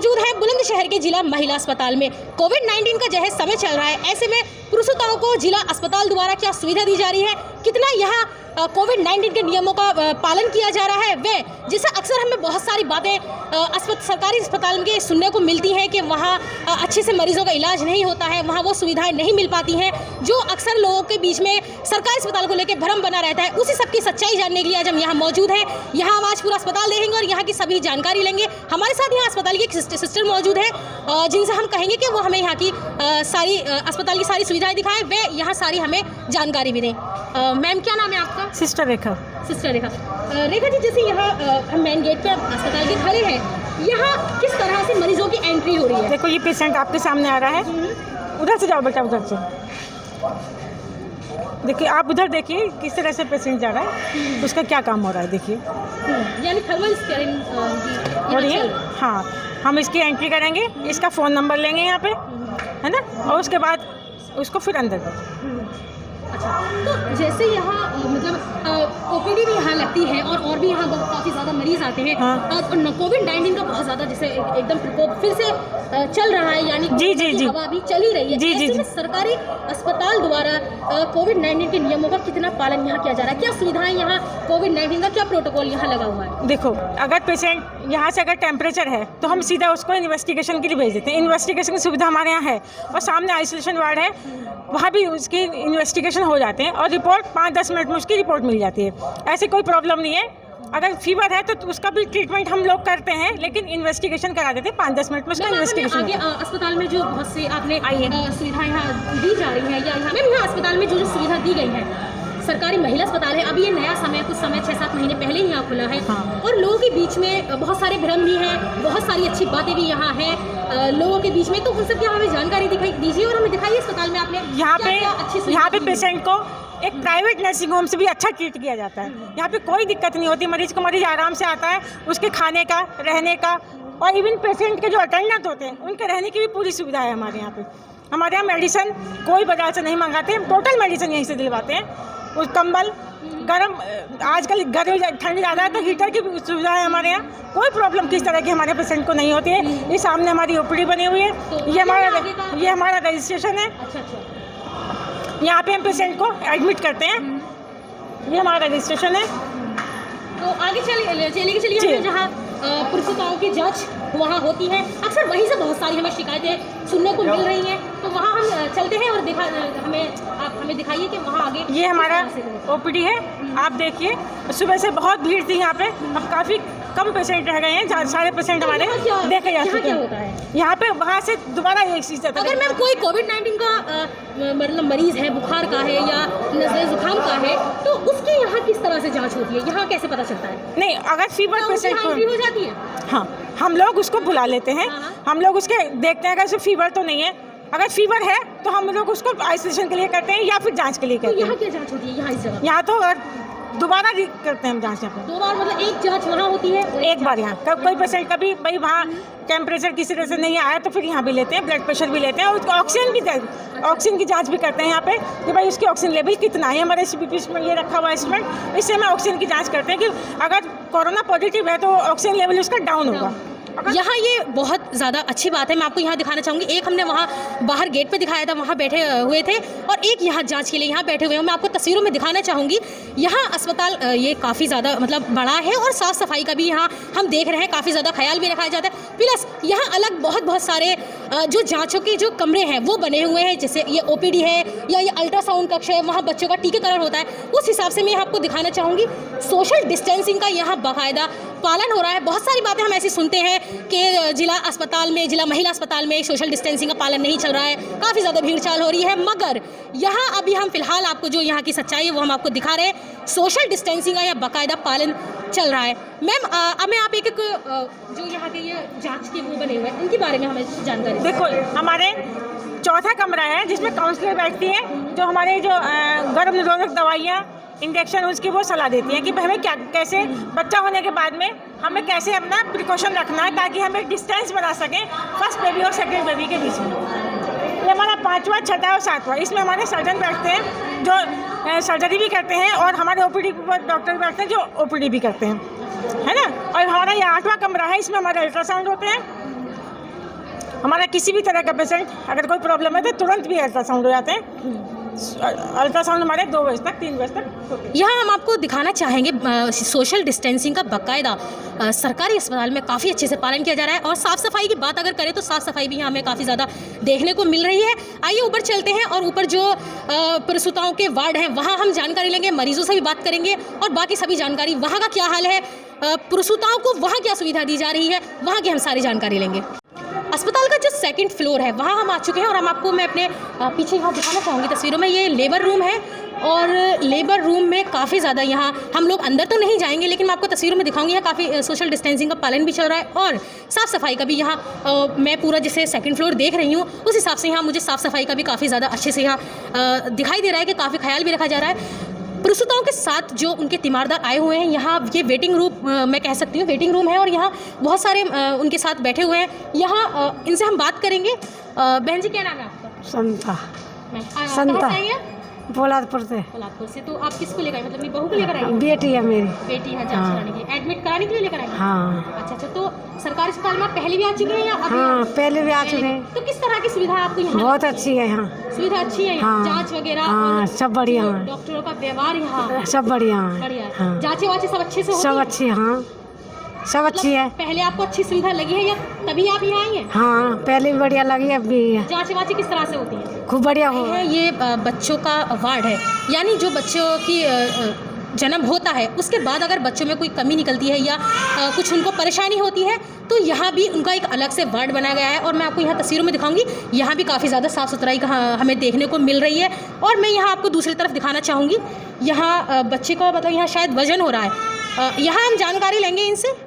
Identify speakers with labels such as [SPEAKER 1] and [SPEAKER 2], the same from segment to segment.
[SPEAKER 1] मौजूद हैं बुलंदशहर के जिला महिला अस्पताल में। कोविड-19 का जहर समय चल रहा है, ऐसे में पुरुषों को जिला अस्पताल द्वारा क्या सुविधा दी जा रही है, कितना यहाँ कोविड-19 के नियमों का पालन किया जा रहा है, वे जिससे अक्सर हमें बहुत सारी बातें सरकारी अस्पताल के सुनने को मिलती हैं कि वहाँ अच्छे से मरीजों का इलाज नहीं होता है, वहाँ वो सुविधाएं नहीं मिल पाती हैं, जो अक्सर लोगों के बीच में सरकारी अस्पताल को लेकर भ्रम बना रहता है। उसी सब की सच्चाई जानने के लिए आज हम यहाँ मौजूद हैं। यहाँ हम आज पूरा अस्पताल देखेंगे और यहाँ की सभी जानकारी लेंगे। हमारे साथ यहाँ अस्पताल की एक सिस्टर मौजूद है, जिनसे हम कहेंगे कि वो हमें यहाँ की सारी अस्पताल की सारी सुविधाएं दिखाएं, वे यहाँ सारी हमें जानकारी भी दें। मैम, क्या नाम है आपका?
[SPEAKER 2] सिस्टर रेखा।
[SPEAKER 1] सिस्टर रेखा। रेखा जी, जैसे यहाँ हम मेन गेट पे अस्पताल के खड़े हैं, यहाँ किस तरह से मरीजों की एंट्री हो रही है?
[SPEAKER 2] देखो, ये पेशेंट आपके सामने आ रहा है, उधर से जाओ बेटा, उधर से देखिए, आप उधर देखिए किस तरह से पेशेंट जा रहा है, उसका क्या काम हो रहा है देखिए।
[SPEAKER 1] यानी थर्मल स्कैनिंग
[SPEAKER 2] और ये हाँ, हम इसकी एंट्री करेंगे, इसका फ़ोन नंबर लेंगे यहाँ पे, है ना, और उसके बाद उसको फिर अंदर कर।
[SPEAKER 1] अच्छा, तो जैसे यहाँ मतलब ओपीडी भी यहाँ लगती है और भी यहाँ काफ़ी ज़्यादा मरीज आते हैं।
[SPEAKER 2] हाँ।
[SPEAKER 1] कोविड-19 का बहुत ज़्यादा जैसे एकदम प्रकोप फिर से चल रहा है, यानी
[SPEAKER 2] जी
[SPEAKER 1] हवा भी चली रही है। ऐसे में सरकारी अस्पताल द्वारा कोविड-19 के नियमों का कितना पालन यहाँ किया जा रहा है? क्या सुविधाएं यहाँ कोविड-19 का क्या प्रोटोकॉल यहाँ लगा हुआ है?
[SPEAKER 2] देखो, अगर पेशेंट यहाँ से अगर टेम्परेचर है तो हम सीधा उसको इन्वेस्टिगेशन के लिए भेज देते हैं। इन्वेस्टिगेशन की सुविधा हमारे यहाँ है, और सामने आइसोलेशन वार्ड है, वहाँ भी उसकी इन्वेस्टिगेशन हो जाते हैं और रिपोर्ट 5-10 मिनट में उसकी रिपोर्ट मिल जाती है। ऐसी कोई प्रॉब्लम नहीं है। अगर फीवर है तो उसका भी ट्रीटमेंट हम लोग करते हैं, लेकिन इन्वेस्टिगेशन करा देते हैं 5-10 मिनट में उसका इन्वेस्टिगेशन।
[SPEAKER 1] आगे अस्पताल में जो बहुत से आपने सुविधाएं यहाँ दी जा रही हैं, या यहाँ अस्पताल में जो सुविधा दी गई है, सरकारी महिला अस्पताल है, अभी ये नया समय कुछ समय 6-7 महीने पहले ही यहाँ खुला है।
[SPEAKER 2] हाँ।
[SPEAKER 1] और लोगों के बीच में बहुत सारे भ्रम भी हैं, बहुत सारी अच्छी बातें भी यहाँ हैं लोगों के बीच में, तो उन सब की हमें जानकारी दिखाई दीजिए और हमें दिखाइए अस्पताल में आपने
[SPEAKER 2] यहाँ पे पेशेंट को एक प्राइवेट नर्सिंग होम से भी अच्छा ट्रीट किया जाता है। यहाँ पे कोई दिक्कत नहीं होती, मरीज आराम से आता है, उसके खाने का, रहने का, और इवन पेशेंट के जो अटेंडेंट होते हैं उनके रहने की भी पूरी सुविधा है हमारे यहाँ पे। हमारे यहाँ मेडिसिन कोई बाजार से नहीं मंगाते हैं, टोटल मेडिसिन यहीं से दिलवाते हैं। उस कंबल गर्म, आजकल गर्मी ठंड ज़्यादा है तो हीटर की भी सुविधा है हमारे यहाँ। कोई प्रॉब्लम किस तरह की हमारे पेशेंट को नहीं होती है। ये सामने हमारी ओपीडी बनी हुई है, ये हमारा रजिस्ट्रेशन है। यहाँ पे हम पेशेंट को एडमिट करते हैं, ये हमारा रजिस्ट्रेशन है।
[SPEAKER 1] तो आगे चलिए जहाँ पुरुषों की जांच वहाँ होती है, अक्सर वहीं से बहुत सारी हमें शिकायतें सुनने को मिल रही हैं, तो वहाँ हम चलते हैं और आप हमें दिखाइए कि वहाँ आगे। ये हमारा
[SPEAKER 2] ओपीडी है, आप देखिए, सुबह से बहुत भीड़ थी यहाँ पे, अब काफ़ी कम पेशेंट रह गए हैं, सारे पेशेंट हमारे देखे जा चुके हैं। यहाँ पे वहाँ से दोबारा एक चीज़ आता है,
[SPEAKER 1] अगर मैम कोई कोविड-19 का मतलब मरीज है, बुखार का है या नज़ले जुकाम का है, तो उसकी यहाँ किस तरह से जांच होती है, यहाँ कैसे पता चलता है?
[SPEAKER 2] नहीं, अगर फीवर पेशेंट को
[SPEAKER 1] हो जाती है,
[SPEAKER 2] हाँ, हम लोग उसको बुला लेते हैं, हम लोग उसके देखते हैं अगर उसे फीवर तो नहीं है। अगर फीवर है तो हम लोग उसको आइसोलेशन के लिए करते हैं या फिर जांच के लिए करते हैं।
[SPEAKER 1] यहाँ क्या जांच होती है यहाँ इस जगह?
[SPEAKER 2] यहाँ तो दोबारा करते हैं हम जांच। यहाँ पर
[SPEAKER 1] 2 बार, मतलब एक जांच वहाँ होती है,
[SPEAKER 2] एक बार यहाँ। कोई पेशेंट कभी भाई वहाँ टेम्परेचर किसी तरह से नहीं आया तो फिर यहाँ भी लेते हैं, ब्लड प्रेशर भी लेते हैं, और ऑक्सीजन की जांच भी करते हैं यहाँ पे कि भाई उसकी ऑक्सीजन लेवल कितना है। हमारे CPP में ये रखा हुआ है इंस्ट्रूमेंट, इससे हमें ऑक्सीजन की जाँच करते हैं कि अगर कोरोना पॉजिटिव है तो ऑक्सीजन लेवल उसका डाउन होगा।
[SPEAKER 1] यहाँ ये बहुत ज़्यादा अच्छी बात है, मैं आपको यहाँ दिखाना चाहूँगी। एक हमने वहाँ बाहर गेट पे दिखाया था, वहाँ बैठे हुए थे, और एक यहाँ जांच के लिए यहाँ बैठे हुए हैं। मैं आपको तस्वीरों में दिखाना चाहूँगी। यहाँ अस्पताल ये काफ़ी ज़्यादा मतलब बड़ा है, और साफ़ सफाई का भी यहाँ हम देख रहे हैं काफ़ी ज़्यादा ख्याल भी रखा जाता है। प्लस यहाँ अलग बहुत सारे जो जाँचों के जो कमरे हैं वो बने हुए हैं, जैसे ये OPD है या ये अल्ट्रासाउंड कक्ष है, वहाँ बच्चों का टीकाकरण होता है। उस हिसाब से मैं आपको दिखाना चाहूँगी सोशल डिस्टेंसिंग का यहाँ बाकायदा पालन हो रहा है। बहुत सारी बातें हम ऐसी सुनते हैं कि जिला महिला अस्पताल में सोशल डिस्टेंसिंग का पालन नहीं चल रहा है, काफ़ी ज़्यादा भीड़ चाल हो रही है, मगर यहाँ अभी हम फिलहाल आपको जो यहाँ की सच्चाई है वो हम आपको दिखा रहे हैं। सोशल डिस्टेंसिंग का यह बाकायदा पालन चल रहा है। मैम, हमें आप एक जो यहाँ के ये जांच के वो बने हुए हैं इनके बारे में हमें जानकारी।
[SPEAKER 2] देखो, हमारे चौथा कमरा है जिसमें काउंसलर बैठती हैं, जो हमारे जो गर्भ निरोधक दवाइयाँ, इंजेक्शन, उसकी वो सलाह देती हैं कि हमें कैसे बच्चा होने के बाद में हमें कैसे अपना प्रिकॉशन रखना है ताकि हम एक डिस्टेंस बना सकें फर्स्ट बेबी और सेकंड बेबी के बीच में। ये हमारा 5वां, 6वां और 7वां, इसमें हमारे सर्जन बैठते हैं जो सर्जरी भी करते हैं, और हमारे OPD पर डॉक्टर बैठते हैं जो OPD भी करते हैं, है ना। और हमारा ये 8वां कमरा है, इसमें हमारे अल्ट्रासाउंड होते हैं, हमारा किसी भी तरह का पेशेंट अगर कोई प्रॉब्लम है तो तुरंत भी अल्ट्रासाउंड हो जाते हैं। अल्ट्रासाउंड हमारे 2 बजे तक 3 बजे तक होते हैं।
[SPEAKER 1] यहाँ हम आपको दिखाना चाहेंगे सोशल डिस्टेंसिंग का बाकायदा सरकारी अस्पताल में काफ़ी अच्छे से पालन किया जा रहा है। और साफ़ सफाई की बात अगर करें तो साफ़ सफाई भी यहाँ हमें काफ़ी ज़्यादा देखने को मिल रही है। आइए ऊपर चलते हैं और ऊपर जो प्रसूताओं के वार्ड हैं वहाँ हम जानकारी लेंगे, मरीजों से भी बात करेंगे और बाकी सभी जानकारी वहाँ का क्या हाल है, प्रसूताओं को वहाँ क्या सुविधा दी जा रही है, वहाँ की हम सारी जानकारी लेंगे। अस्पताल का जो 2nd फ्लोर है वहाँ हम आ चुके हैं और मैं अपने पीछे यहाँ दिखाना चाहूँगी तस्वीरों में। ये लेबर रूम है और लेबर रूम में काफ़ी ज़्यादा यहाँ हम लोग अंदर तो नहीं जाएंगे, लेकिन मैं आपको तस्वीरों में दिखाऊंगी। यहाँ काफ़ी सोशल डिस्टेंसिंग का पालन भी चल रहा है और साफ़ सफाई का भी यहाँ मैं पूरा जैसे 2nd फ्लोर देख रही हूँ उस हिसाब से यहाँ मुझे साफ़ सफाई का भी काफ़ी ज़्यादा अच्छे से यहाँ दिखाई दे रहा है कि काफ़ी ख्याल भी रखा जा रहा है। प्रसूताओं के साथ जो उनके तीमारदार आए हुए हैं, यहाँ ये वेटिंग रूम मैं कह सकती हूँ वेटिंग रूम है और यहाँ बहुत सारे उनके साथ बैठे हुए हैं। यहाँ इनसे हम बात करेंगे। बहन जी क्या नाम है आपका?
[SPEAKER 3] संता
[SPEAKER 1] संता कहाँ से आई हैं?
[SPEAKER 3] पोलादपुर से।
[SPEAKER 1] पोलादपुर से। तो आप किसको लेकर आए, मतलब मेरी बहू को लेकर आई?
[SPEAKER 3] बेटी है मेरी।
[SPEAKER 1] बेटी है जांच कराने के, एडमिट कराने के लिए लेकर आई?
[SPEAKER 3] हाँ।
[SPEAKER 1] अच्छा। तो सरकारी अस्पताल में आप पहले भी आ चुके हैं या अभी?
[SPEAKER 3] हाँ पहले भी आ चुके हैं।
[SPEAKER 1] तो किस तरह की सुविधा है आपको यहाँ?
[SPEAKER 3] बहुत अच्छी है यहाँ।
[SPEAKER 1] सुविधा अच्छी है यहाँ?
[SPEAKER 3] हाँ।
[SPEAKER 1] जांच वगैरह?
[SPEAKER 3] हाँ सब बढ़िया है।
[SPEAKER 1] डॉक्टरों का व्यवहार यहाँ
[SPEAKER 3] सब बढ़िया है।
[SPEAKER 1] बढ़िया है?
[SPEAKER 3] हाँ।
[SPEAKER 1] जांचें वाचें सब अच्छे से होती
[SPEAKER 3] सब
[SPEAKER 1] हैं?
[SPEAKER 3] अच्छी, हाँ सब अच्छी है।
[SPEAKER 1] पहले आपको अच्छी सुविधा लगी है या तभी आप यहाँ आई हैं?
[SPEAKER 3] हाँ पहले भी बढ़िया लगी, अब भी
[SPEAKER 1] जांचें वाचें किस तरह से होती हैं?
[SPEAKER 3] खूब बढ़िया हो।
[SPEAKER 1] है ये बच्चों का वार्ड है, यानी जो बच्चों की जन्म होता है उसके बाद अगर बच्चों में कोई कमी निकलती है या कुछ उनको परेशानी होती है तो यहाँ भी उनका एक अलग से वार्ड बनाया गया है। और मैं आपको यहाँ तस्वीरों में दिखाऊंगी, यहाँ भी काफ़ी ज़्यादा साफ़ सुथराई का हमें देखने को मिल रही है। और मैं यहाँ आपको दूसरी तरफ दिखाना चाहूँगी, यहाँ बच्चे का मतलब यहाँ शायद वजन हो रहा है। यहाँ हम जानकारी लेंगे इनसे।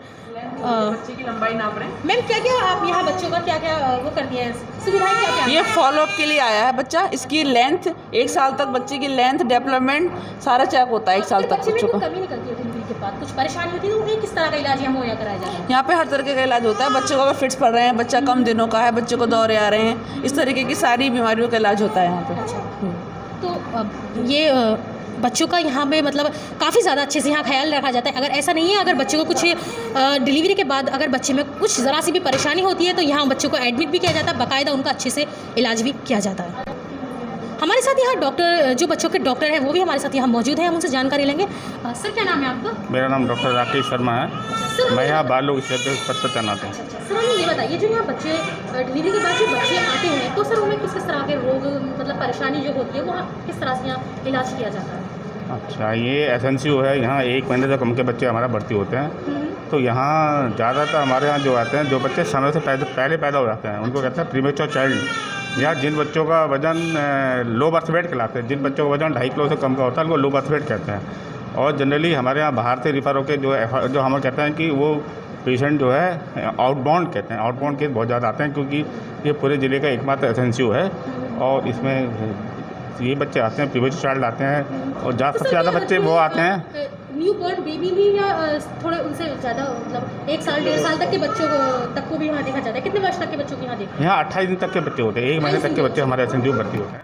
[SPEAKER 4] बच्चे की लंबाई नाप रहे हैं।
[SPEAKER 1] मैम क्या क्या आप यहाँ बच्चों का क्या क्या वो कर दिया है, सुविधाएं क्या क्या?
[SPEAKER 4] ये फॉलोअप के लिए आया है बच्चा। इसकी लेंथ 1 साल तक बच्चे की लेंथ डेवलपमेंट सारा चेक होता है 1 साल तक बच्चों का।
[SPEAKER 1] कमी निकलती है डिलीवरी के बाद, कुछ परेशानी होती है तो किस तरह का इलाज यहाँ मुहैया कराया जाता है?
[SPEAKER 4] यहाँ पे हर तरीके का इलाज होता है। बच्चों को अगर फिट्स पड़ रहे हैं, बच्चा कम दिनों का है, बच्चे को दौरे आ रहे हैं, इस तरीके की सारी बीमारियों का इलाज होता है यहाँ पे।
[SPEAKER 1] अच्छा। तो ये बच्चों का यहाँ पे मतलब काफ़ी ज़्यादा अच्छे से यहाँ ख्याल रखा जाता है। अगर ऐसा नहीं है, अगर बच्चों को कुछ डिलीवरी के बाद अगर बच्चे में कुछ ज़रा सी भी परेशानी होती है तो यहाँ बच्चों को एडमिट भी किया जाता है, बाकायदा उनका अच्छे से इलाज भी किया जाता है। हमारे साथ यहाँ डॉक्टर जो बच्चों के डॉक्टर हैं वो भी हमारे साथ यहाँ मौजूद हैं, हम उनसे जानकारी लेंगे। सर क्या नाम है आपका?
[SPEAKER 5] मेरा नाम डॉक्टर राकेश शर्मा है। मैं यहाँ बाल रोग स्पेशलिस्ट पद पर तैनात हूँ।
[SPEAKER 1] सर हमें ये बताइए, जो यहाँ बच्चे डिलीवरी के बाद जो बच्चे आते हैं तो सर उन्हें किस किस तरह के रोग मतलब परेशानी जो होती है वो किस तरह से यहाँ इलाज किया जाता है?
[SPEAKER 5] अच्छा, ये एसएनसीयू है। यहाँ 1 महीने से कम के बच्चे हमारा भर्ती होते हैं। तो यहाँ ज़्यादातर हमारे यहाँ जो आते हैं, जो बच्चे समय से पहले पैदा हो जाते हैं, उनको कहते हैं प्रीमेच्योर चाइल्ड। या जिन बच्चों का वजन लो बर्थ वेट कहलाते हैं, जिन बच्चों का वजन 2.5 किलो से कम का होता है उनको लो बर्थ वेट कहते हैं। और जनरली हमारे यहाँ बाहर से रिफ़र होकर जो हम कहते हैं कि वो पेशेंट जो है आउटबाउंड कहते हैं। आउटबाउंड केस बहुत ज़्यादा आते हैं क्योंकि ये पूरे ज़िले का एकमात्र एसएनसीयू है और इसमें ये बच्चे आते हैं, प्रीमेच्योर चाइल्ड आते हैं। और सबसे ज़्यादा बच्चे वो आते हैं
[SPEAKER 1] न्यू बॉर्न बेबी भी या थोड़े उनसे ज़्यादा मतलब 1 साल 1.5 साल तक के बच्चों को भी यहाँ देखा जाता है? कितने वर्ष तक के बच्चों को यहाँ देखा?
[SPEAKER 5] यहाँ 28 दिन तक के बच्चे होते हैं, 1 महीने तक के बच्चे हमारे एसएनसीयू भर्ती होते हैं।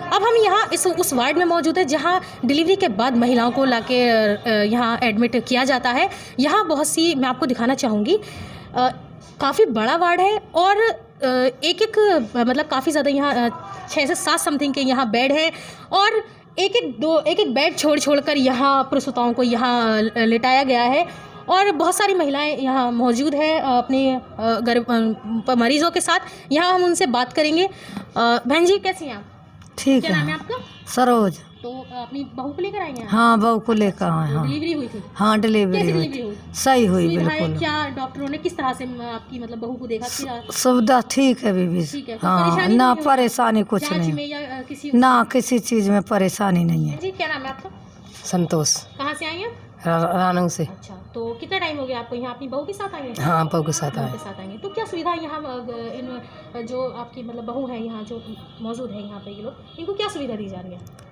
[SPEAKER 1] अब हम यहाँ उस वार्ड में मौजूद है जहाँ डिलीवरी के बाद महिलाओं को लाके यहाँ एडमिट किया जाता है। यहाँ बहुत सी मैं आपको दिखाना चाहूँगी, काफ़ी बड़ा वार्ड है और एक मतलब काफ़ी ज़्यादा यहाँ 6 से 7 समथिंग के यहाँ बेड है और एक बेड छोड़ कर यहाँ प्रसूताओं को यहाँ लेटाया गया है। और बहुत सारी महिलाएं यहाँ मौजूद हैं अपने मरीज़ों के साथ। यहाँ हम उनसे बात करेंगे। बहन जी कैसी हैं आप?
[SPEAKER 3] ठीक
[SPEAKER 1] क्या नाम है
[SPEAKER 3] है।
[SPEAKER 1] आपका?
[SPEAKER 3] सरोज।
[SPEAKER 1] तो अपनी बहू को लेकर आई हैं?
[SPEAKER 3] हाँ बहू को लेकर आए। हाँ
[SPEAKER 1] डिलीवरी हुई थी?
[SPEAKER 3] हाँ डिलीवरी
[SPEAKER 1] कैसी
[SPEAKER 3] हुई
[SPEAKER 1] डिलीवरी हुई?
[SPEAKER 3] थी, सही हुई
[SPEAKER 1] सुविधाएं
[SPEAKER 3] बिल्कुल।
[SPEAKER 1] क्या डॉक्टरों ने किस तरह से आपकी मतलब बहू को देखा?
[SPEAKER 3] सुविधा ठीक है बीबी।
[SPEAKER 1] ठीक है, कोई
[SPEAKER 3] हाँ
[SPEAKER 1] परेशानी
[SPEAKER 3] ना
[SPEAKER 1] नहीं
[SPEAKER 3] परेशानी कुछ
[SPEAKER 1] जांच में
[SPEAKER 3] नहीं,
[SPEAKER 1] या किसी
[SPEAKER 3] ना किसी चीज़ में परेशानी नहीं है।
[SPEAKER 1] जी क्या नाम है आपका?
[SPEAKER 3] संतोष
[SPEAKER 1] कहाँ से आई हैं?
[SPEAKER 3] रानू से।
[SPEAKER 1] अच्छा, तो कितना टाइम हो गया आपको यहाँ? अपनी बहू के साथ आई हैं?
[SPEAKER 3] हाँ बहू के साथ
[SPEAKER 1] बहू
[SPEAKER 3] आए।
[SPEAKER 1] के साथ आई हैं। तो क्या सुविधा यहाँ इन जो आपकी मतलब बहू है यहाँ जो मौजूद है यहाँ पे ये लोग, इनको क्या सुविधा दी जा रही है?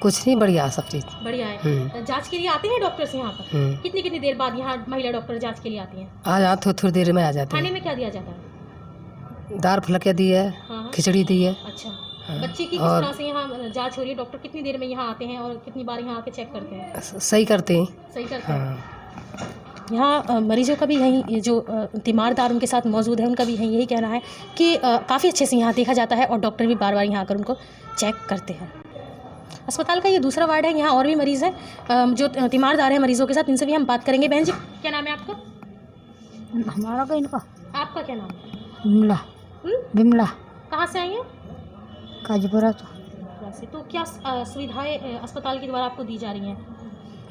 [SPEAKER 3] कुछ नहीं, बढ़िया सब चीज़।
[SPEAKER 1] बढ़िया है। जांच के लिए आते हैं डॉक्टर्स यहाँ पर? कितनी देर बाद यहाँ महिला डॉक्टर जांच के लिए आती हैं?
[SPEAKER 3] आ जा थोड़ी देर में आ जाते
[SPEAKER 1] खाने
[SPEAKER 3] हैं।
[SPEAKER 1] में क्या दिया जाता है?
[SPEAKER 3] दाल फुलकिया दी है,
[SPEAKER 1] हाँ।
[SPEAKER 3] खिचड़ी दी है।
[SPEAKER 1] अच्छा, बच्चे की किस तरह से यहाँ जांच हो रही है? डॉक्टर कितनी देर में यहाँ आते हैं और कितनी बार यहाँ आके चेक करते हैं?
[SPEAKER 3] सही करते हैं।
[SPEAKER 1] सही करते हैं।
[SPEAKER 3] हाँ
[SPEAKER 1] यहाँ मरीजों का भी यही जो तीमारदार उनके साथ मौजूद है उनका भी यही कहना है कि काफ़ी अच्छे से यहाँ देखा जाता है और डॉक्टर भी बार बार यहाँ आकर उनको चेक करते हैं। अस्पताल का ये दूसरा वार्ड है, यहाँ और भी मरीज़ हैं जो तीमारदार हैं मरीज़ों के साथ, इनसे भी हम बात करेंगे। बहन जी क्या नाम है आपका?
[SPEAKER 6] हमारा कहीं का
[SPEAKER 1] आपका क्या नाम है?
[SPEAKER 6] बिमला बिमला
[SPEAKER 1] कहाँ से आई हैं?
[SPEAKER 6] काजीपुरा
[SPEAKER 1] से। तो क्या सुविधाएं अस्पताल के द्वारा आपको दी जा रही हैं?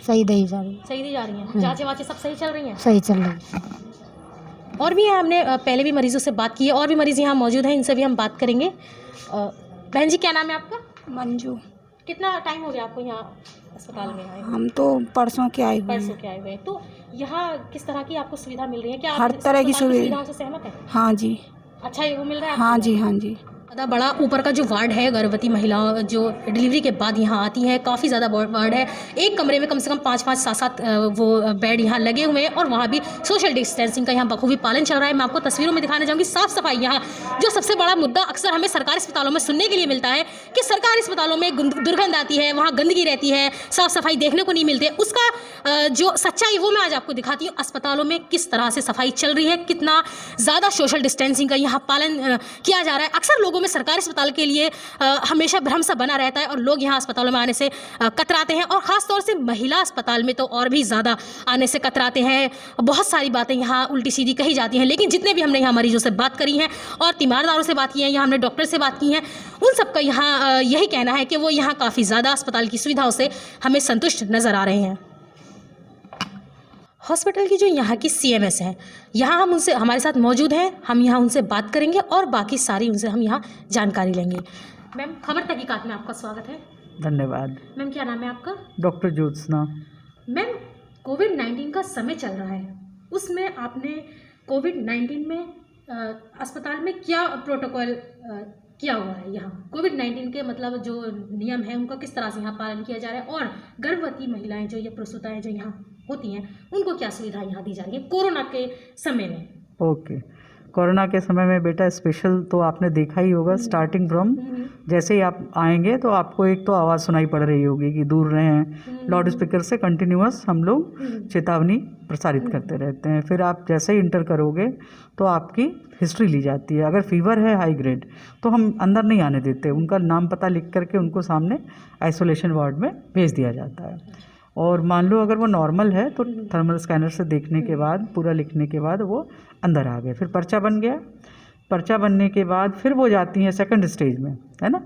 [SPEAKER 6] सही दही जा रही
[SPEAKER 1] सही दी जा रही हैं? जाँचें वाँचें सब सही चल रही हैं?
[SPEAKER 6] सही चल रही।
[SPEAKER 1] और भी हैं, हमने पहले भी मरीजों से बात की है, और भी मरीज़ यहाँ मौजूद हैं, इनसे भी हम बात करेंगे। बहन जी क्या नाम है आपका?
[SPEAKER 7] मंजू।
[SPEAKER 1] कितना टाइम हो गया आपको यहाँ अस्पताल में आए?
[SPEAKER 7] हम तो परसों के आए हुए
[SPEAKER 1] परसों
[SPEAKER 7] हैं।
[SPEAKER 1] के आए हुए हैं। तो यहाँ किस तरह की आपको सुविधा मिल रही है? क्या आप
[SPEAKER 7] हर तरह की
[SPEAKER 1] सुविधाओं से सहमत हैं?
[SPEAKER 7] हाँ जी,
[SPEAKER 1] अच्छा ये वो मिल रहा है?
[SPEAKER 7] हाँ जी, हाँ जी।
[SPEAKER 1] ज़्यादा बड़ा ऊपर का जो वार्ड है, गर्भवती महिलाओं जो डिलीवरी के बाद यहाँ आती हैं, काफ़ी ज़्यादा वार्ड है। एक कमरे में कम से कम 5-5, 7-7 वो बेड यहाँ लगे हुए हैं और वहाँ भी सोशल डिस्टेंसिंग का यहाँ बखूबी पालन चल रहा है। मैं आपको तस्वीरों में दिखाना चाहूँगी साफ़ सफाई। यहाँ जो सबसे बड़ा मुद्दा अक्सर हमें सरकारी अस्पतालों में सुनने के लिए मिलता है कि सरकारी अस्पतालों में दुर्गंध आती है, वहाँ गंदगी रहती है, साफ़ सफाई देखने को नहीं मिलती। उसका जो सच्चाई वो मैं आज आपको दिखाती हूँ। अस्पतालों में किस तरह से सफाई चल रही है, कितना ज़्यादा सोशल डिस्टेंसिंग का यहाँ पालन किया जा रहा है। अक्सर लोगों में सरकारी अस्पताल के लिए हमेशा भ्रम सा बना रहता है और लोग यहाँ अस्पतालों में आने से कतराते हैं, और ख़ास तौर से महिला अस्पताल में तो और भी ज़्यादा आने से कतराते हैं। बहुत सारी बातें यहाँ उल्टी सीधी कही जाती हैं, लेकिन जितने भी हमने यहाँ मरीजों से बात करी हैं और तीमारदारों से बात की है, यहाँ हमने डॉक्टर से बात की हैं, उन सबका यहाँ यही कहना है कि वो यहाँ काफ़ी ज़्यादा अस्पताल की सुविधाओं से हमें संतुष्ट नज़र आ रहे हैं। हॉस्पिटल की जो यहाँ की CMS हैं, यहाँ हम उनसे हमारे साथ मौजूद हैं, हम यहाँ उनसे बात करेंगे और बाकी सारी उनसे हम यहाँ जानकारी लेंगे। मैम खबर तहकीकात में आपका स्वागत है।
[SPEAKER 8] धन्यवाद।
[SPEAKER 1] मैम क्या नाम है आपका?
[SPEAKER 8] डॉक्टर ज्योत्सना।
[SPEAKER 1] मैम कोविड-19 का समय चल रहा है, उसमें आपने कोविड-19 में अस्पताल में क्या प्रोटोकॉल किया हुआ है? यहाँ कोविड-19 के मतलब जो नियम है उनका किस तरह से यहाँ पालन किया जा रहा है, और गर्भवती महिलाएं जो ये प्रसूताएं जो यहाँ होती हैं उनको क्या सुविधा यहाँ दी जा रही है कोरोना के समय में?
[SPEAKER 8] ओके, कोरोना के समय में बेटा स्पेशल तो आपने देखा ही होगा। स्टार्टिंग फ्रॉम जैसे ही आप आएंगे तो आपको एक तो आवाज़ सुनाई पड़ रही होगी कि दूर रहें। लाउड स्पीकर से कंटिन्यूअस हम लोग चेतावनी प्रसारित करते रहते हैं। फिर आप जैसे ही इंटर करोगे तो आपकी हिस्ट्री ली जाती है। अगर फीवर है हाई ग्रेड तो हम अंदर नहीं आने देते, उनका नाम पता लिख करके उनको सामने आइसोलेशन वार्ड में भेज दिया जाता है। और मान लो अगर वो नॉर्मल है तो थर्मल स्कैनर से देखने के बाद, पूरा लिखने के बाद वो अंदर आ गए। फिर पर्चा बन गया, पर्चा बनने के बाद फिर वो जाती हैं सेकंड स्टेज में, है ना।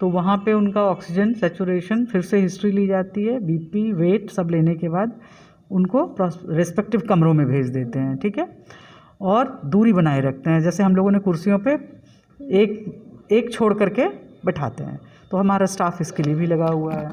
[SPEAKER 8] तो वहाँ पे उनका ऑक्सीजन सैचुरेशन, फिर से हिस्ट्री ली जाती है, BP, वेट सब लेने के बाद उनको रेस्पेक्टिव कमरों में भेज देते हैं, ठीक है। और दूरी बनाए रखते हैं, जैसे हम लोगों ने कुर्सियों पे एक छोड़ करके बैठाते हैं, तो हमारा स्टाफ इसके लिए भी लगा हुआ है।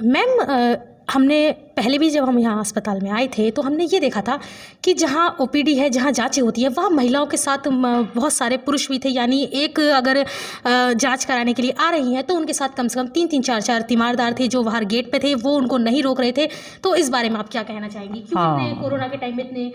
[SPEAKER 1] मैम हमने पहले भी जब हम यहाँ अस्पताल में आए थे तो हमने ये देखा था कि जहाँ OPD है, जहाँ जांचें होती है, वहाँ महिलाओं के साथ बहुत सारे पुरुष भी थे। यानी एक अगर जांच कराने के लिए आ रही हैं तो उनके साथ कम से कम 3-3, 4-4 तीमारदार थे जो बाहर गेट पे थे, वो उनको नहीं रोक रहे थे। तो इस बारे में आप क्या कहना चाहेंगी? क्यों इतने कोरोना के टाइम में इतने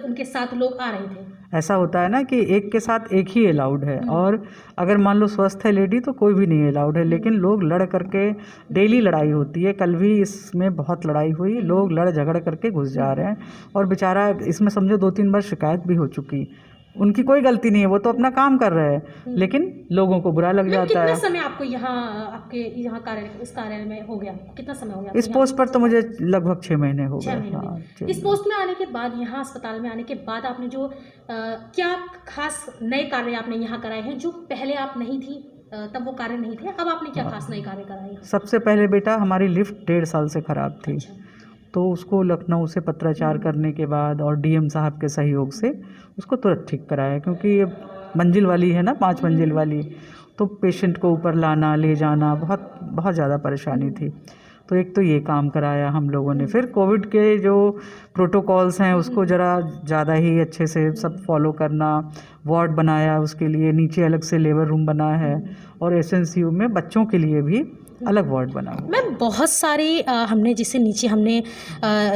[SPEAKER 1] उनके साथ लोग आ रहे थे?
[SPEAKER 8] ऐसा होता है ना कि एक के साथ एक ही अलाउड है, और अगर मान लो स्वस्थ है लेडी तो कोई भी नहीं अलाउड है। लेकिन लोग लड़ करके, डेली लड़ाई होती है, कल भी इसमें बहुत लड़ाई हुई, लोग लड़ झगड़ करके घुस जा रहे हैं। और बेचारा इसमें समझो 2-3 बार शिकायत भी हो चुकी। उनकी कोई गलती नहीं है, वो तो अपना काम कर रहे हैं, लेकिन लोगों को बुरा लग जाता है।
[SPEAKER 1] कितना समय आपको यहाँ आपके यहाँ इस कार्यालय में हो गया? कितना समय हो गया
[SPEAKER 8] इस पोस्ट पर? तो मुझे लगभग 6 महीने हो गए। हाँ,
[SPEAKER 1] इस पोस्ट में आने के बाद, यहाँ अस्पताल में आने के बाद आपने जो क्या खास नए कार्य आपने यहाँ कराए हैं जो पहले आप नहीं थी, तब वो कार्य नहीं थे, अब आपने क्या खास नए कार्य कराए?
[SPEAKER 8] सबसे पहले बेटा हमारी लिफ्ट 1.5 साल से ख़राब थी। तो उसको लखनऊ से पत्राचार करने के बाद और DM साहब के सहयोग से उसको तुरंत ठीक कराया, क्योंकि ये मंजिल वाली है ना, 5 मंजिल वाली, तो पेशेंट को ऊपर लाना ले जाना बहुत ज़्यादा परेशानी थी। तो एक तो ये काम कराया हम लोगों ने। फिर कोविड के जो प्रोटोकॉल्स हैं उसको ज़रा ज़्यादा ही अच्छे से सब फॉलो करना, वार्ड बनाया, उसके लिए नीचे अलग से लेबर रूम बना है, और SNCU में बच्चों के लिए भी अलग वार्ड बना हुआ।
[SPEAKER 1] मैम बहुत सारे हमने जैसे नीचे हमने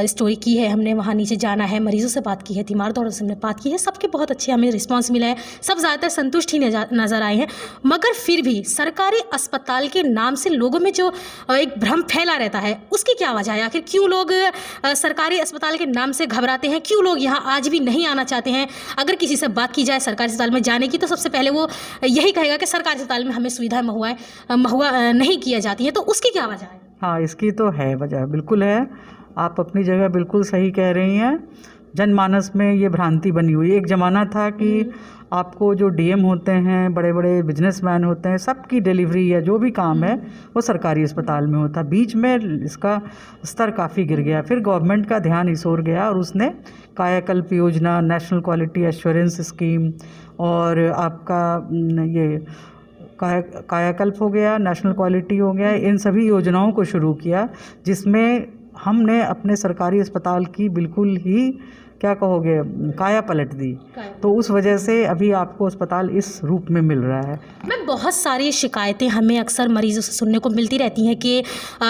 [SPEAKER 1] स्टोरी की है, हमने वहाँ नीचे जाना है, मरीजों से बात की है, तीमार दौरों से हमने बात की है, सबके बहुत अच्छे हमें रिस्पांस मिला है, सब ज़्यादातर संतुष्ट ही नज़र आए हैं। मगर फिर भी सरकारी अस्पताल के नाम से लोगों में जो एक भ्रम फैला रहता है, उसकी क्या वजह है? आखिर क्यों लोग सरकारी अस्पताल के नाम से घबराते हैं? क्यों लोग यहाँ आज भी नहीं आना चाहते हैं? अगर किसी से बात की जाए सरकारी अस्पताल में जाने की, तो सबसे पहले वो यही कहेगा कि सरकारी अस्पताल में हमें सुविधाएं मुहैया नहीं किया जाती हैं। तो उसकी क्या वजह है?
[SPEAKER 8] हाँ, इसकी तो है वजह, बिल्कुल है। आप अपनी जगह बिल्कुल सही कह रही हैं। जनमानस में ये भ्रांति बनी हुई है। एक ज़माना था कि आपको जो डीएम होते हैं, बड़े बड़े बिजनेसमैन होते हैं, सबकी डिलीवरी या जो भी काम है वो सरकारी अस्पताल में होता। बीच में इसका स्तर काफ़ी गिर गया, फिर गवर्नमेंट का ध्यान इस ओर गया और उसने कायाकल्प योजना, नेशनल क्वालिटी एश्योरेंस स्कीम और आपका ये कायाकल्प हो गया, नेशनल क्वालिटी हो गया, इन सभी योजनाओं को शुरू किया, जिसमें हमने अपने सरकारी अस्पताल की बिल्कुल ही क्या कहोगे काया पलट दी। तो उस वजह से अभी आपको अस्पताल इस रूप में मिल रहा है।
[SPEAKER 1] मैम, बहुत सारी शिकायतें हमें अक्सर मरीजों से सुनने को मिलती रहती हैं कि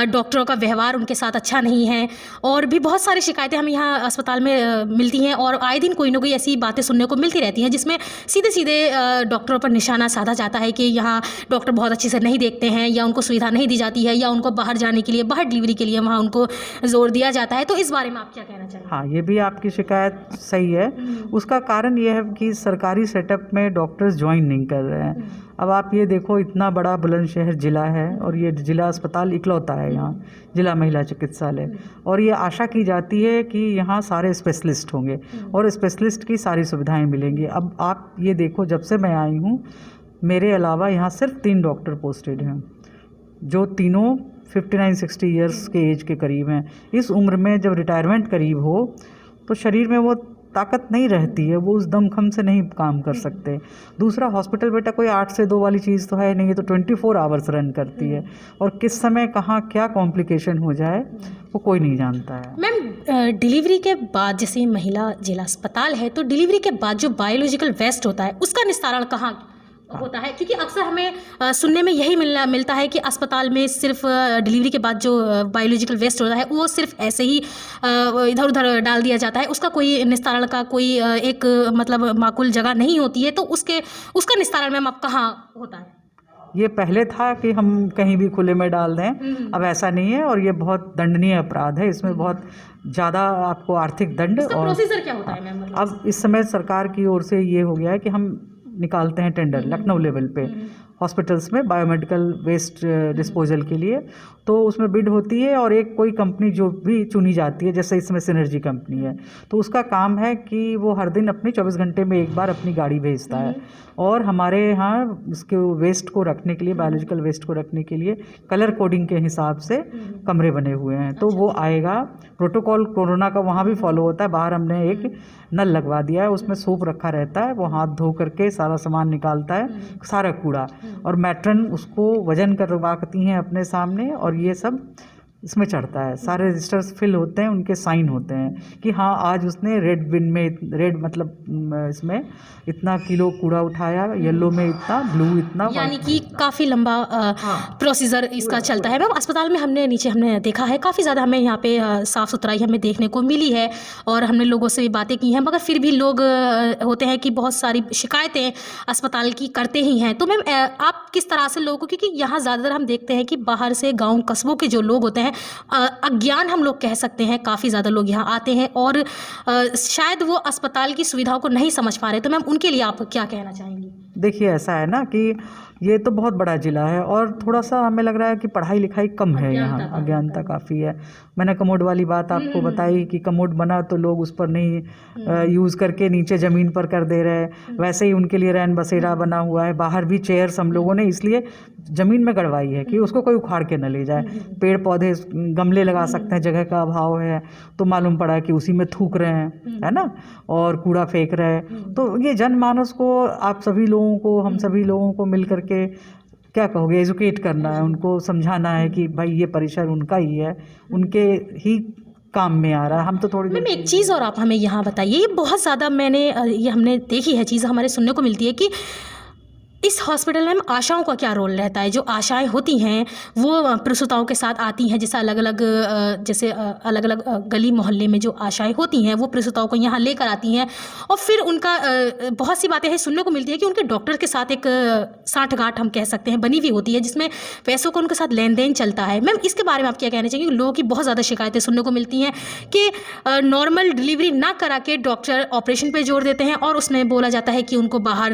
[SPEAKER 1] डॉक्टरों का व्यवहार उनके साथ अच्छा नहीं है, और भी बहुत सारी शिकायतें हमें यहाँ अस्पताल में मिलती हैं, और आए दिन कोई ना कोई ऐसी बातें सुनने को मिलती रहती हैं जिसमें सीधे सीधे डॉक्टरों पर निशाना साधा जाता है कि यहाँ डॉक्टर बहुत अच्छे से नहीं देखते हैं, या उनको सुविधा नहीं दी जाती है, या उनको बाहर जाने के लिए, बाहर डिलीवरी के लिए वहाँ उनको जोर दिया जाता है। तो इस बारे में आप क्या कहना चाहेंगे?
[SPEAKER 8] हाँ, ये भी आपकी शिकायत सही है। उसका कारण ये है कि सरकारी सेटअप में डॉक्टर्स ज्वाइन नहीं कर रहे हैं। अब आप ये देखो, इतना बड़ा बुलंदशहर ज़िला है और ये ज़िला अस्पताल इकलौता है यहाँ, ज़िला महिला चिकित्सालय, और ये आशा की जाती है कि यहाँ सारे स्पेशलिस्ट होंगे और स्पेशलिस्ट की सारी सुविधाएं मिलेंगी। अब आप ये देखो, जब से मैं आई हूँ मेरे अलावा यहाँ सिर्फ 3 डॉक्टर पोस्टेड हैं, जो तीनों 59-60 ईयर्स के एज के करीब हैं। इस उम्र में जब रिटायरमेंट करीब हो तो शरीर में वो ताकत नहीं रहती है, वो उस दमखम से नहीं काम कर सकते। दूसरा, हॉस्पिटल बेटा कोई 8 से 2 वाली चीज़ तो है नहीं, ये तो 24 आवर्स रन करती है, और किस समय कहाँ क्या कॉम्प्लिकेशन हो जाए वो कोई नहीं जानता है।
[SPEAKER 1] मैम, डिलीवरी के बाद, जैसे महिला जिला अस्पताल है, तो डिलीवरी के बाद जो बायोलॉजिकल वेस्ट होता है उसका निस्तारण कहाँ होता है? क्योंकि अक्सर हमें सुनने में यही मिलता है कि अस्पताल में सिर्फ डिलीवरी के बाद जो बायोलॉजिकल वेस्ट होता है वो सिर्फ ऐसे ही इधर उधर डाल दिया जाता है, उसका कोई निस्तारण का कोई एक मतलब माकूल जगह नहीं होती है। तो उसका निस्तारण मैम आप कहाँ होता है?
[SPEAKER 8] ये पहले था कि हम कहीं भी खुले में डाल दें, अब ऐसा नहीं है, और ये बहुत दंडनीय अपराध है। इसमें बहुत ज़्यादा आपको आर्थिक दंड और
[SPEAKER 1] प्रोसीजर क्या होता है मैम?
[SPEAKER 8] अब इस समय सरकार की ओर से ये हो गया है कि हम निकालते हैं टेंडर लखनऊ लेवल पे हॉस्पिटल्स में बायोमेडिकल वेस्ट डिस्पोजल के लिए, तो उसमें बिड होती है और एक कोई कंपनी जो भी चुनी जाती है, जैसे इसमें सिनर्जी कंपनी है, तो उसका काम है कि वो हर दिन अपनी 24 घंटे में एक बार अपनी गाड़ी भेजता है, और हमारे यहाँ इसके वेस्ट को रखने के लिए, बायोलॉजिकल वेस्ट को रखने के लिए कलर कोडिंग के हिसाब से कमरे बने हुए हैं। तो वो आएगा, प्रोटोकॉल कोरोना का वहाँ भी फॉलो होता है। बाहर हमने एक नल लगवा दिया है, उसमें सूप रखा रहता है, वो हाथ धो करके सारा सामान निकालता है, सारा कूड़ा, और मैट्रन उसको वजन करवाती हैं अपने सामने, और ये सब इसमें चढ़ता है। सारे रजिस्टर्स फिल होते हैं, उनके साइन होते हैं कि हाँ आज उसने रेड बिन में, रेड मतलब इसमें इतना किलो कूड़ा उठाया, येलो में इतना, ब्लू इतना,
[SPEAKER 1] यानी कि काफ़ी लंबा प्रोसीजर इसका चलता है। मैम, अस्पताल में हमने देखा है काफ़ी ज़्यादा हमें यहाँ पे साफ़ सुथराई हमें देखने को मिली है, और हमने लोगों से भी बातें की हैं, मगर फिर भी लोग होते हैं कि बहुत सारी शिकायतें अस्पताल की करते ही हैं। तो मैम, आप किस तरह से लोगों को, क्योंकि यहाँ ज़्यादातर हम देखते हैं कि बाहर से गाँव कस्बों के जो लोग होते हैं, अज्ञान हम लोग कह सकते हैं, काफ़ी ज़्यादा लोग यहाँ आते हैं और शायद वो अस्पताल की सुविधाओं को नहीं समझ पा रहे। तो मैम, उनके लिए आप क्या कहना चाहेंगी?
[SPEAKER 8] देखिए, ऐसा है ना कि ये तो बहुत बड़ा ज़िला है और थोड़ा सा हमें लग रहा है कि पढ़ाई लिखाई कम है यहाँ, अज्ञानता काफ़ी है। मैंने कमोड वाली बात आपको बताई कि कमोड बना तो लोग उस पर नहीं यूज़ करके नीचे ज़मीन पर कर दे रहे हैं, वैसे ही उनके लिए रैन बसेरा बना हुआ है। बाहर भी चेयर्स हम लोगों ने इसलिए ज़मीन में गड़वाई है कि उसको कोई उखाड़ के न ले जाए। पेड़ पौधे, गमले लगा सकते हैं, जगह का अभाव है तो मालूम पड़ा कि उसी में थूक रहे हैं, है ना, और कूड़ा फेंक रहे हैं। तो ये जनमानस को, आप सभी लोगों को, हम सभी लोगों को मिल करके क्या कहोगे, एजुकेट करना है, उनको समझाना है कि भाई ये परिसर उनका ही है, उनके ही काम में आ रहा है। हम तो थोड़ी
[SPEAKER 1] मैम, एक चीज़ और आप हमें यहाँ बताइए, ये बहुत ज़्यादा हमने देखी है चीज़, हमारे सुनने को मिलती है कि इस हॉस्पिटल में आशाओं का क्या रोल रहता है? जो आशाएं होती हैं वो प्रसूताओं के साथ आती हैं, जैसे अलग अलग गली मोहल्ले में जो आशाएं होती हैं वो प्रसूताओं को यहाँ लेकर आती हैं और फिर उनका बहुत सी बातें हैं सुनने को मिलती है कि उनके डॉक्टर के साथ एक साठगांठ हम कह सकते हैं बनी हुई होती है, जिसमें पैसों का उनके साथ लेन देन चलता है। मैम, इसके बारे में आप क्या कहना चाहिए? लोगों की बहुत ज़्यादा शिकायतें सुनने को मिलती हैं कि नॉर्मल डिलीवरी ना करा के डॉक्टर ऑपरेशन पे जोर देते हैं और उसमें बोला जाता है कि उनको बाहर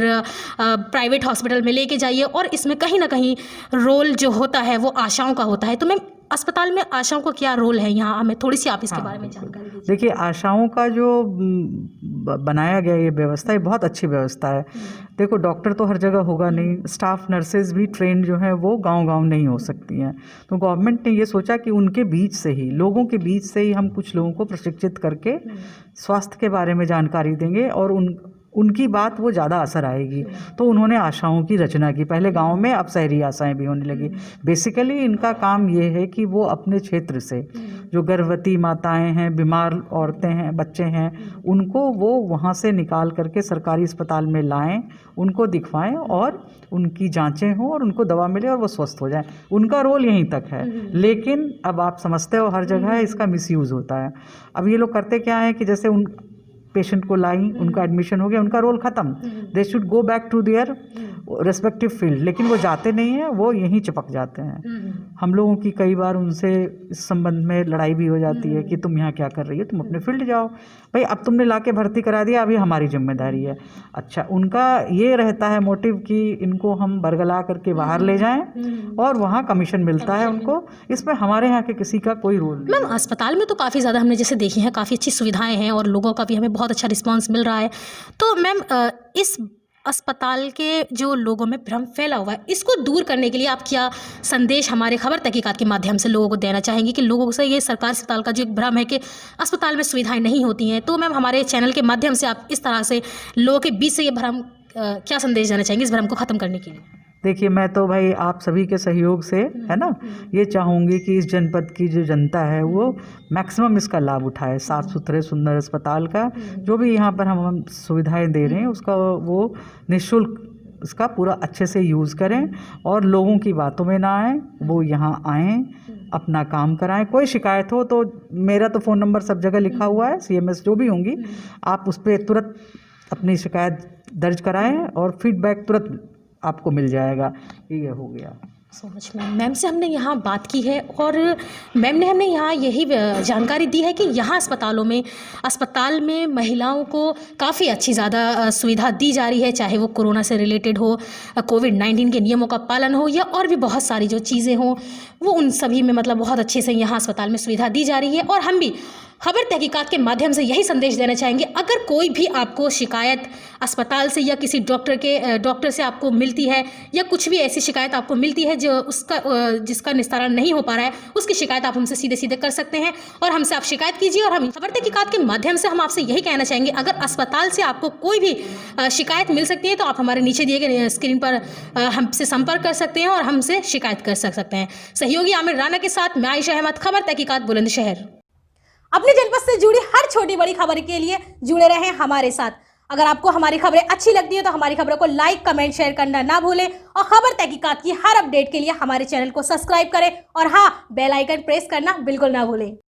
[SPEAKER 1] प्राइवेट हॉस्पिटल में लेके जाइए, और इसमें कहीं ना कहीं रोल जो होता है वो आशाओं का होता है। तो मैम, अस्पताल में आशाओं का क्या रोल है यहाँ? हमें थोड़ी सी आप इसके बारे में जानकारी दीजिए।
[SPEAKER 8] देखिए, आशाओं का जो बनाया गया ये व्यवस्था, ये बहुत अच्छी व्यवस्था है। देखो, डॉक्टर तो हर जगह होगा नहीं, स्टाफ नर्सेज भी ट्रेन जो है वो गांव-गांव नहीं हो सकती हैं, तो गवर्नमेंट ने ये सोचा कि उनके बीच से ही, लोगों के बीच से ही हम कुछ लोगों को प्रशिक्षित करके स्वास्थ्य के बारे में जानकारी देंगे और उनकी बात वो ज़्यादा असर आएगी। तो उन्होंने आशाओं की रचना की, पहले गांव में, अब शहरी आशाएं भी होने लगी। बेसिकली इनका काम ये है कि वो अपने क्षेत्र से जो गर्भवती माताएं हैं, बीमार औरतें हैं, बच्चे हैं, उनको वो वहाँ से निकाल करके सरकारी अस्पताल में लाएं, उनको दिखवाएं और उनकी जांचें हों और उनको दवा मिले और वो स्वस्थ हो जाएं। उनका रोल यहीं तक है। लेकिन अब आप समझते हो हर जगह इसका मिसयूज़ होता है। अब ये लोग करते क्या है कि जैसे उन पेशेंट को लाई, उनका एडमिशन हो गया, उनका रोल ख़त्म, they should go back to their respective field, लेकिन वो जाते नहीं हैं, वो यहीं चिपक जाते हैं। हम लोगों की कई बार उनसे इस संबंध में लड़ाई भी हो जाती है कि तुम यहाँ क्या कर रही हो, तुम अपने फील्ड जाओ। भाई, अब तुमने लाके भर्ती करा दिया, अभी हमारी जिम्मेदारी है। अच्छा, उनका ये रहता है मोटिव कि इनको हम बरगला करके बाहर ले जाएं और वहाँ कमीशन मिलता है उनको। इसमें हमारे यहाँ के किसी का कोई रोल नहीं।
[SPEAKER 1] मैम, अस्पताल में तो काफ़ी ज़्यादा हमने जैसे देखी हैं, काफ़ी अच्छी सुविधाएं हैं और लोगों का भी हमें बहुत अच्छा रिस्पांस मिल रहा है। तो मैम, इस अस्पताल के जो लोगों में भ्रम फैला हुआ है, इसको दूर करने के लिए आप क्या संदेश हमारे खबर तहकीकात के माध्यम से लोगों को देना चाहेंगे कि लोगों से ये सरकारी अस्पताल का जो एक भ्रम है कि अस्पताल में सुविधाएं नहीं होती हैं, तो मैम हमारे चैनल के माध्यम से आप इस तरह से लोगों के बीच से ये भ्रम क्या संदेश देना चाहेंगे इस भ्रम को ख़त्म करने के लिए?
[SPEAKER 8] देखिए, मैं तो भाई आप सभी के सहयोग से, है ना, ये चाहूँगी कि इस जनपद की जो जनता है वो मैक्सिमम इसका लाभ उठाए। साफ़ सुथरे सुंदर अस्पताल का जो भी यहाँ पर हम सुविधाएं दे रहे हैं उसका वो निःशुल्क इसका पूरा अच्छे से यूज़ करें और लोगों की बातों में ना आएँ, वो यहाँ आएँ, अपना काम कराएं। कोई शिकायत हो तो मेरा तो फ़ोन नंबर सब जगह लिखा हुआ है, CMS जो भी होंगी, आप उस पर तुरंत अपनी शिकायत दर्ज कराएं और फीडबैक तुरंत आपको मिल जाएगा। ये हो गया।
[SPEAKER 1] So much ma'am. मैम से हमने यहाँ बात की है और मैम ने हमें यहाँ यही जानकारी दी है कि यहाँ अस्पताल में महिलाओं को काफ़ी अच्छी ज़्यादा सुविधा दी जा रही है, चाहे वो कोरोना से रिलेटेड हो, कोविड-19 के नियमों का पालन हो या और भी बहुत सारी जो चीज़ें हों, वो उन सभी में मतलब बहुत अच्छे से यहाँ अस्पताल में सुविधा दी जा रही है। और हम भी खबर तहकीकात के माध्यम से यही संदेश देना चाहेंगे, अगर कोई भी आपको शिकायत अस्पताल से या किसी डॉक्टर से आपको मिलती है या कुछ भी ऐसी शिकायत आपको मिलती है जो जिसका निस्तारण नहीं हो पा रहा है, उसकी शिकायत आप हमसे सीधे सीधे कर सकते हैं और हमसे आप शिकायत कीजिए। और हम खबर तहकीकात के माध्यम से हम आपसे यही कहना चाहेंगे, अगर अस्पताल से आपको कोई भी शिकायत मिल सकती है तो आप हमारे नीचे दिए गए स्क्रीन पर हमसे संपर्क कर सकते हैं और हमसे शिकायत कर सकते हैं। सहयोगी आमिर राना के साथ मैं आयशा अहमद, खबर तहकीकात, बुलंदशहर।
[SPEAKER 9] अपने जनपद से जुड़ी हर छोटी बड़ी खबर के लिए जुड़े रहें हमारे साथ। अगर आपको हमारी खबरें अच्छी लगती है तो हमारी खबरों को लाइक, कमेंट, शेयर करना ना भूलें और खबर तहकीकात की हर अपडेट के लिए हमारे चैनल को सब्सक्राइब करें और हाँ, बेल आइकन प्रेस करना बिल्कुल ना भूलें।